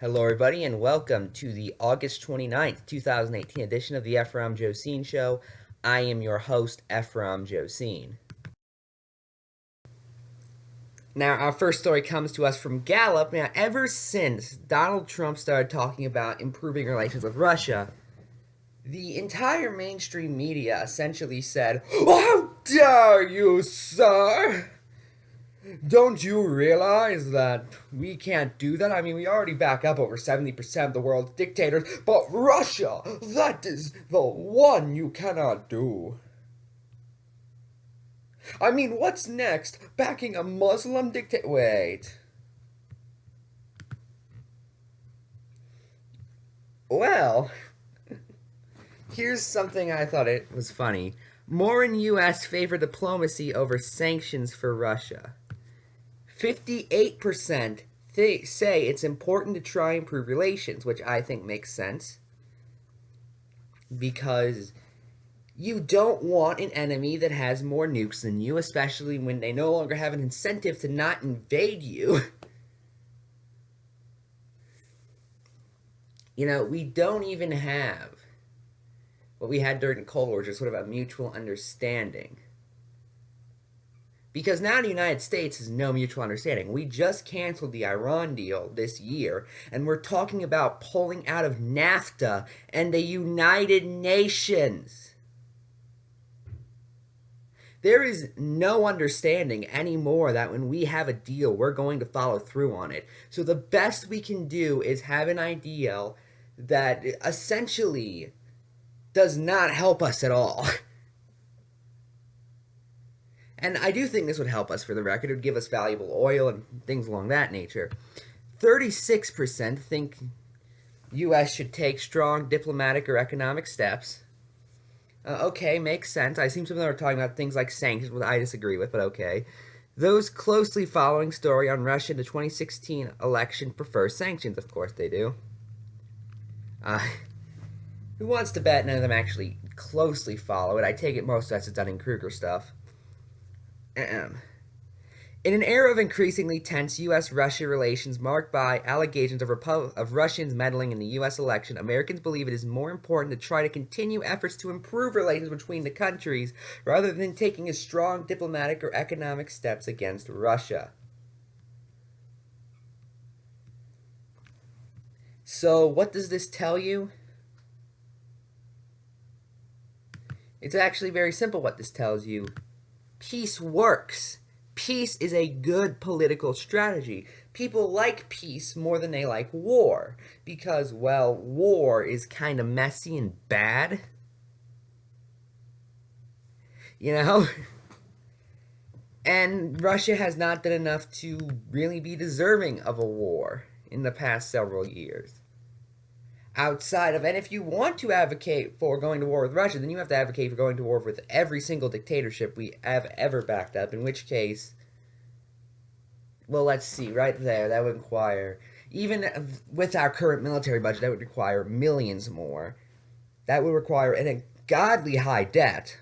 Hello, everybody, and welcome to the August 29th, 2018 edition of the Ephrom Josine Show. I am your host, Ephrom Josine. Now, our first story comes to us from Gallup. Now, ever since Donald Trump started talking about improving relations with Russia, the entire mainstream media essentially said, "How dare you, sir? Don't you realize that we can't do that? I mean, we already back up over 70% of the world's dictators, but Russia, that is the one you cannot do. I mean, what's next? Backing a Muslim dictator? Wait. Well, here's something I thought it was funny. More in U.S. favor diplomacy over sanctions for Russia. 58% say it's important to try and improve relations, which I think makes sense. Because you don't want an enemy that has more nukes than you, especially when they no longer have an incentive to not invade you. We don't even have what we had during the Cold War, just sort of a mutual understanding. Because now the United States has no mutual understanding. We just canceled the Iran deal this year, and we're talking about pulling out of NAFTA and the United Nations. There is no understanding anymore that when we have a deal, we're going to follow through on it. So the best we can do is have an ideal that essentially does not help us at all. And I do think this would help us, for the record. It would give us valuable oil and things along that nature. 36% think U.S. should take strong diplomatic or economic steps. Okay, makes sense. I assume some of them are talking about things like sanctions, which I disagree with, but okay. Those closely following story on Russia in the 2016 election prefer sanctions. Of course they do. Who wants to bet none of them actually closely follow it? I take it most of that's Dunning-Kruger stuff. In an era of increasingly tense U.S.-Russia relations marked by allegations of Russians meddling in the U.S. election, Americans believe it is more important to try to continue efforts to improve relations between the countries rather than taking a strong diplomatic or economic steps against Russia. So, what does this tell you? It's actually very simple what this tells you. Peace works. Peace is a good political strategy. People like peace more than they like war because, well, war is kind of messy and bad. And Russia has not done enough to really be deserving of a war in the past several years. And if you want to advocate for going to war with Russia, then you have to advocate for going to war with every single dictatorship we have ever backed up, in which case, well, let's see, right there, that would require, even with our current military budget, that would require millions more. That would require an ungodly high debt,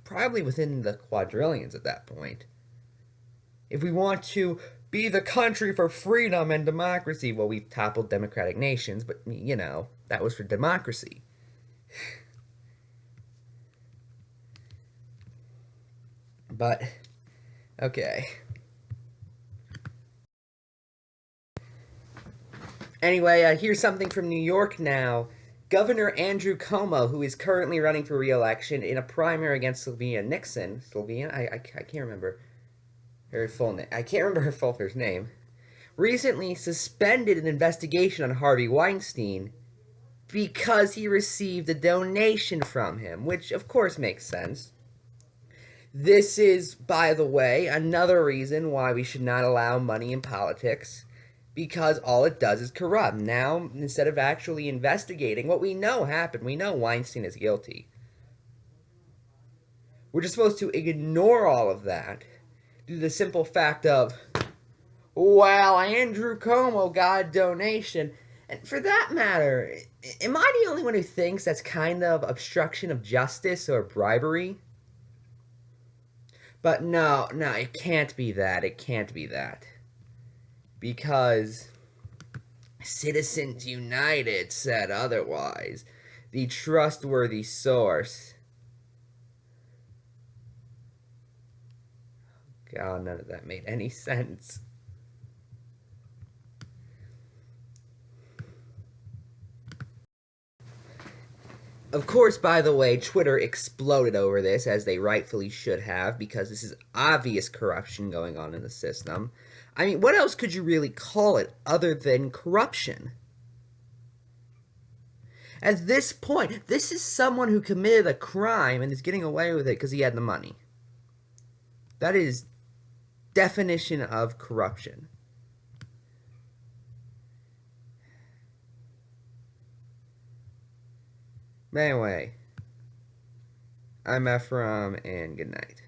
probably within the quadrillions at that point. If we want to be the country for freedom and democracy. Well, we've toppled democratic nations, but, that was for democracy. But, okay. Anyway, here's something from New York now. Governor Andrew Cuomo, who is currently running for re-election in a primary against Sylvia Nixon. I can't remember her full name. I can't remember her full first name. Recently suspended an investigation on Harvey Weinstein because he received a donation from him, which of course makes sense. This is, by the way, another reason why we should not allow money in politics, because all it does is corrupt. Now, instead of actually investigating what we know happened, we know Weinstein is guilty. We're just supposed to ignore all of that due to the simple fact of, well, Andrew Cuomo got a donation. And for that matter, am I the only one who thinks that's kind of obstruction of justice or bribery? But no, it can't be that. It can't be that. Because Citizens United said otherwise. The trustworthy source. God, none of that made any sense. Of course, by the way, Twitter exploded over this, as they rightfully should have, because this is obvious corruption going on in the system. I mean, what else could you really call it other than corruption? At this point, this is someone who committed a crime and is getting away with it because he had the money. That is definition of corruption. Anyway, I'm Ephrom, and good night.